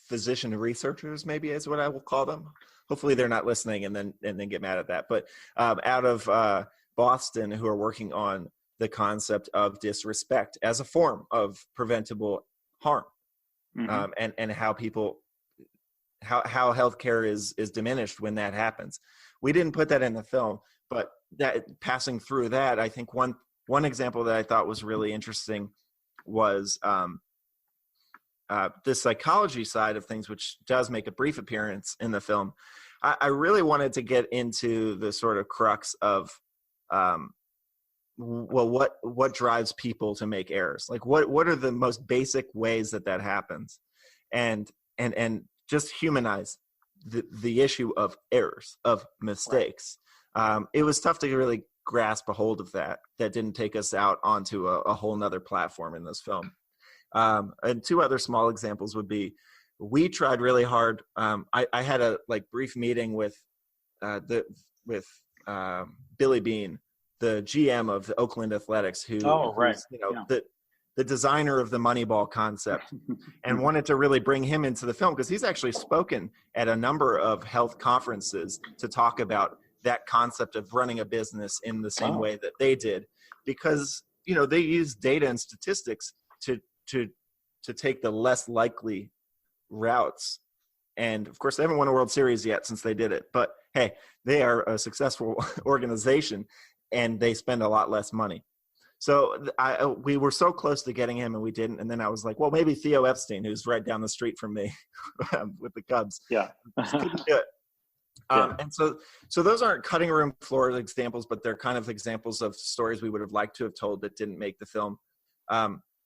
physician researchers, maybe is what I will call them. Hopefully, they're not listening and then get mad at that. But out of Boston, who are working on the concept of disrespect as a form of preventable harm, and how healthcare is diminished when that happens. We didn't put that in the film, but that passing through that, I think one example that I thought was really interesting was the psychology side of things, which does make a brief appearance in the film. I really wanted to get into the sort of crux of what drives people to make errors? Like what are the most basic ways that happens, and just humanize the issue of errors, of mistakes. Right. It was tough to really grasp a hold of that didn't take us out onto a whole nother platform in this film. And two other small examples would be, we tried really hard. I had a brief meeting with Billy Bean, the GM of the Oakland Athletics, who's the designer of the Moneyball concept, and wanted to really bring him into the film because he's actually spoken at a number of health conferences to talk about that concept of running a business in the same way that they did, because they use data and statistics to take the less likely routes. And of course, they haven't won a World Series yet since they did it. But hey, they are a successful organization, and they spend a lot less money. So we were so close to getting him, and we didn't. And then I was like, well, maybe Theo Epstein, who's right down the street from me with the Cubs. Yeah. Couldn't do it. And so those aren't cutting room floor examples, but they're kind of examples of stories we would have liked to have told that didn't make the film.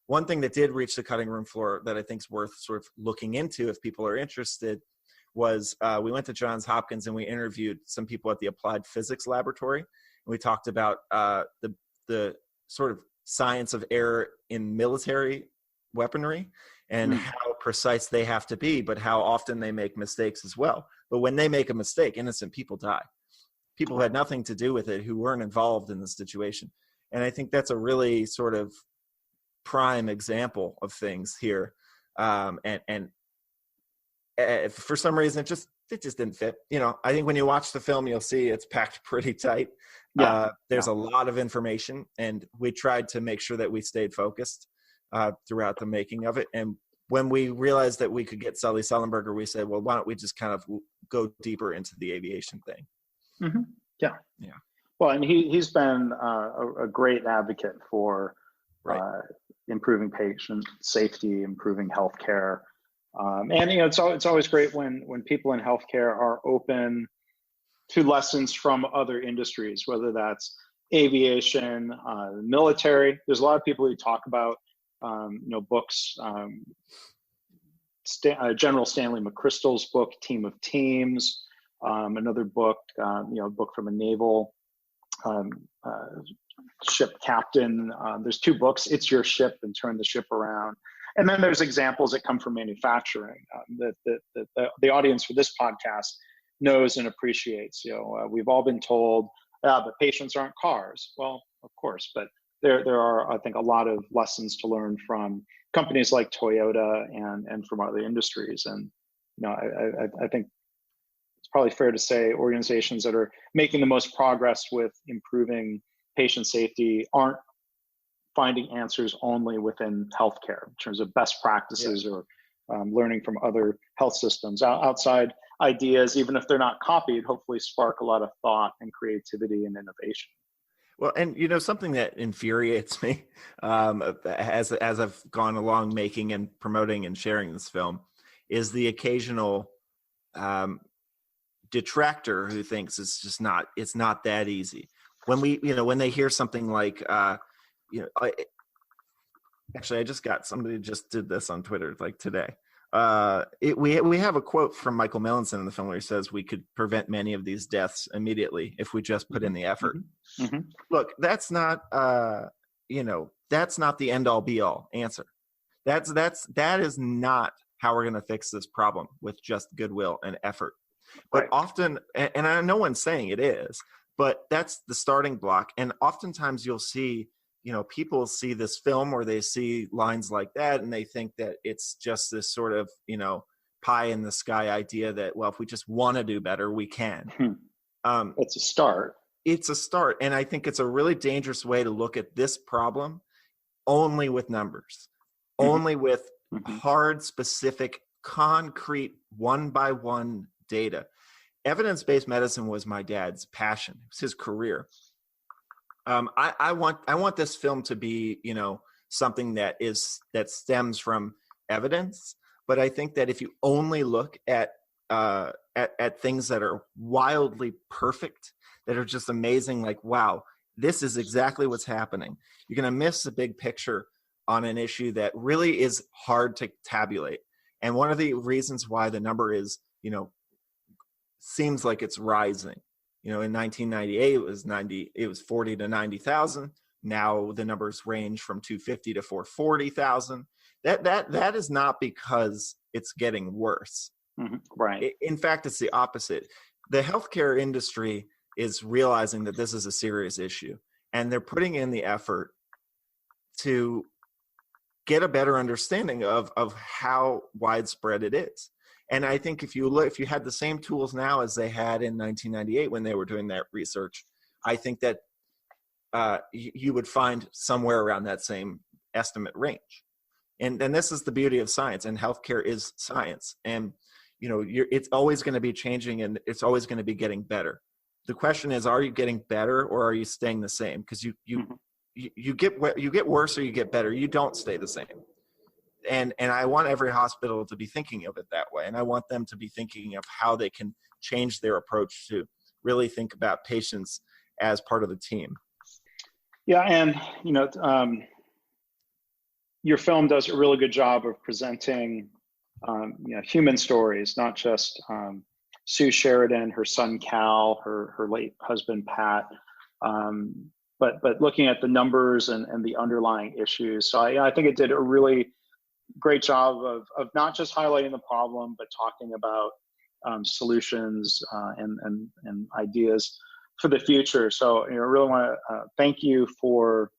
One thing that did reach the cutting room floor that I think is worth sort of looking into if people are interested was we went to Johns Hopkins and we interviewed some people at the Applied Physics Laboratory. And we talked about the sort of science of error in military weaponry and how precise they have to be, but how often they make mistakes as well. But when they make a mistake, innocent people die. People who had nothing to do with it, who weren't involved in the situation. And I think that's a really sort of prime example of things here. And for some reason, it just didn't fit. I think when you watch the film, you'll see it's packed pretty tight. There's a lot of information, and we tried to make sure that we stayed focused throughout the making of it. And when we realized that we could get Sully Sullenberger, we said, well, why don't we just kind of go deeper into the aviation thing? Mm-hmm. Yeah. Well, and he's been a great advocate for improving patient safety, improving healthcare. And it's always great when people in healthcare are open to lessons from other industries, whether that's aviation, military. There's a lot of people who talk about books. General Stanley McChrystal's book, Team of Teams. Another book, a book from a naval ship captain. There's two books, It's Your Ship and Turn the Ship Around. And then there's examples that come from manufacturing that the audience for this podcast knows and appreciates. We've all been told that patients aren't cars. Well, of course, but there are, I think, a lot of lessons to learn from companies like Toyota and from other industries. And I think it's probably fair to say organizations that are making the most progress with improving patient safety aren't finding answers only within healthcare in terms of best practices or learning from other health systems. Outside ideas, even if they're not copied, hopefully spark a lot of thought and creativity and innovation. Well, and something that infuriates me as I've gone along making and promoting and sharing this film is the occasional detractor who thinks it's not that easy. When when they hear something like actually, I just got somebody just did this on Twitter like today. We have a quote from Michael Melanson in the film where he says we could prevent many of these deaths immediately if we just put in the effort. Mm-hmm. Look, that's not that's not the end all be all answer. That is not how we're going to fix this problem with just goodwill and effort. But often, and I know no one's saying it is, but that's the starting block. And oftentimes you'll see, people see this film or they see lines like that and they think that it's just this sort of, pie in the sky idea that, well, if we just want to do better, we can. It's a start. It's a start. And I think it's a really dangerous way to look at this problem only with numbers, only with hard, specific, concrete, one-by-one data. Evidence-based medicine was my dad's passion. It was his career. I want this film to be, something that stems from evidence. But I think that if you only look at things that are wildly perfect, that are just amazing, like, wow, this is exactly what's happening, you're going to miss the big picture on an issue that really is hard to tabulate. And one of the reasons why the number is, seems like it's rising. In 1998, it was 40 to 90,000. Now the numbers range from 250 to 440,000. That is not because it's getting worse. Right. In fact, it's the opposite. The healthcare industry is realizing that this is a serious issue, and they're putting in the effort to get a better understanding of how widespread it is. And I think if you had the same tools now as they had in 1998 when they were doing that research, I think that you would find somewhere around that same estimate range. And this is the beauty of science, and healthcare is science. And it's always going to be changing, and it's always going to be getting better. The question is, are you getting better or are you staying the same? Because you get worse or you get better. You don't stay the same. And I want every hospital to be thinking of it that way. And I want them to be thinking of how they can change their approach to really think about patients as part of the team. Yeah. And, your film does a really good job of presenting, human stories, not just Sue Sheridan, her son, Cal, her late husband, Pat, but looking at the numbers and the underlying issues. So I think it did a really great job of not just highlighting the problem, but talking about solutions and ideas for the future. So I really want to thank you for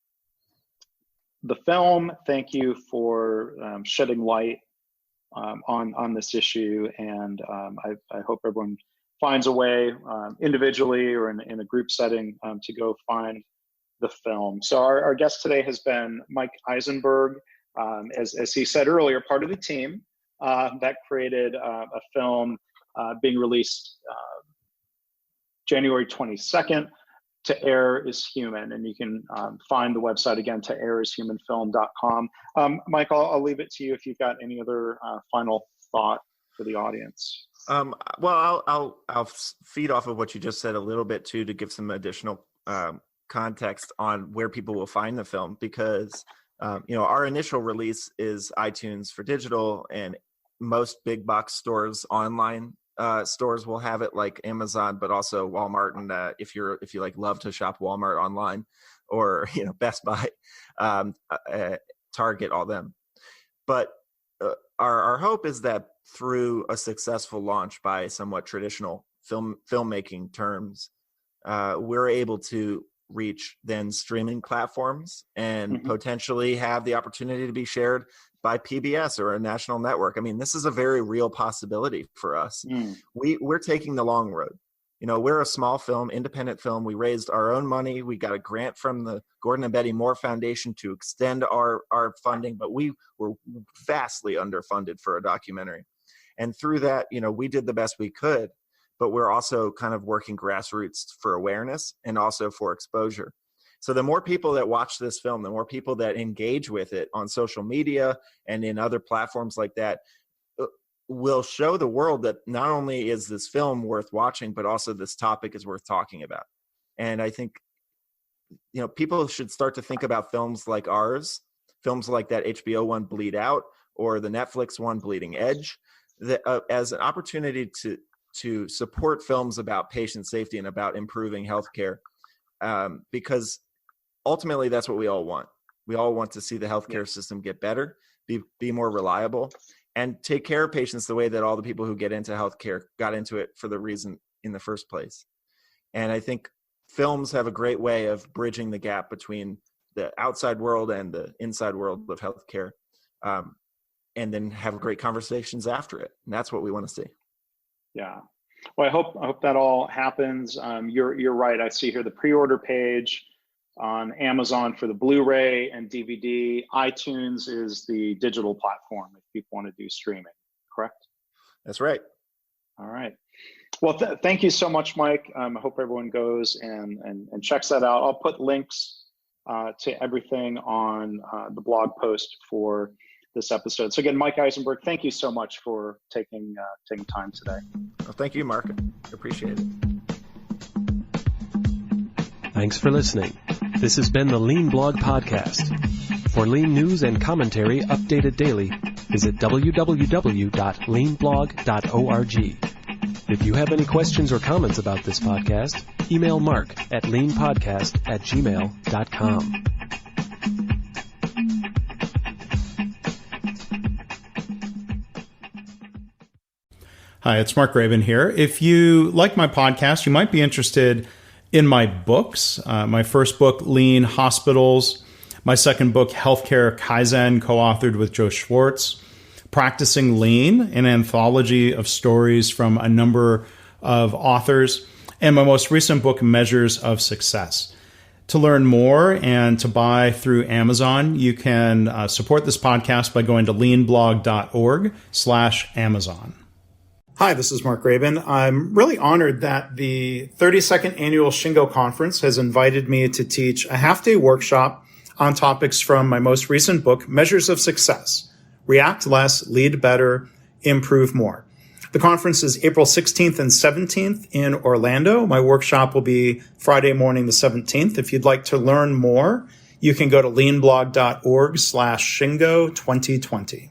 the film. Thank you for shedding light on this issue. And I hope everyone finds a way individually or in a group setting to go find the film. So our guest today has been Mike Eisenberg. As he said earlier, part of the team that created a film being released January 22nd, To Err is Human. And you can find the website again, toerrishumanfilm.com. Mike, I'll leave it to you if you've got any other final thought for the audience. Well, I'll feed off of what you just said a little bit too, to give some additional context on where people will find the film, because our initial release is iTunes for digital, and most big box stores, online stores will have it, like Amazon, but also Walmart. And if you love to shop Walmart online, or Best Buy, Target, all them. But our hope is that through a successful launch by somewhat traditional filmmaking terms, we're able to reach then streaming platforms and potentially have the opportunity to be shared by PBS or a national network. I mean, this is a very real possibility for us. We're taking the long road. We're a small film, independent film. We raised our own money. We got a grant from the Gordon and Betty Moore Foundation to extend our funding, but we were vastly underfunded for a documentary. And through that, we did the best we could, but we're also kind of working grassroots for awareness and also for exposure. So the more people that watch this film, the more people that engage with it on social media and in other platforms like that, will show the world that not only is this film worth watching, but also this topic is worth talking about. And I think, people should start to think about films like ours, films like that HBO one, Bleed Out, or the Netflix one, Bleeding Edge, that, as an opportunity to support films about patient safety and about improving healthcare, because ultimately that's what we all want. We all want to see the healthcare system get better, be more reliable, and take care of patients the way that all the people who get into healthcare got into it for the reason in the first place. And I think films have a great way of bridging the gap between the outside world and the inside world of healthcare, and then have great conversations after it. And that's what we want to see. Yeah. Well, I hope that all happens. You're right. I see here the pre-order page on Amazon for the Blu-ray and DVD. iTunes is the digital platform if people want to do streaming, correct? That's right. All right. Well, thank you so much, Mike. I hope everyone goes and checks that out. I'll put links to everything on the blog post for this episode. So again, Mike Eisenberg, thank you so much for taking time today. Well, thank you, Mark. I appreciate it. Thanks for listening. This has been the Lean Blog Podcast. For lean news and commentary updated daily, visit www.leanblog.org. If you have any questions or comments about this podcast, email Mark at leanpodcast@gmail.com. Hi, it's Mark Rabin here. If you like my podcast, you might be interested in my books. My first book, Lean Hospitals. My second book, Healthcare Kaizen, co-authored with Joe Schwartz. Practicing Lean, an anthology of stories from a number of authors. And my most recent book, Measures of Success. To learn more and to buy through Amazon, you can support this podcast by going to leanblog.org/Amazon. Hi, this is Mark Rabin. I'm really honored that the 32nd Annual Shingo Conference has invited me to teach a half-day workshop on topics from my most recent book, Measures of Success: React Less, Lead Better, Improve More. The conference is April 16th and 17th in Orlando. My workshop will be Friday morning the 17th. If you'd like to learn more, you can go to leanblog.org/Shingo 2020.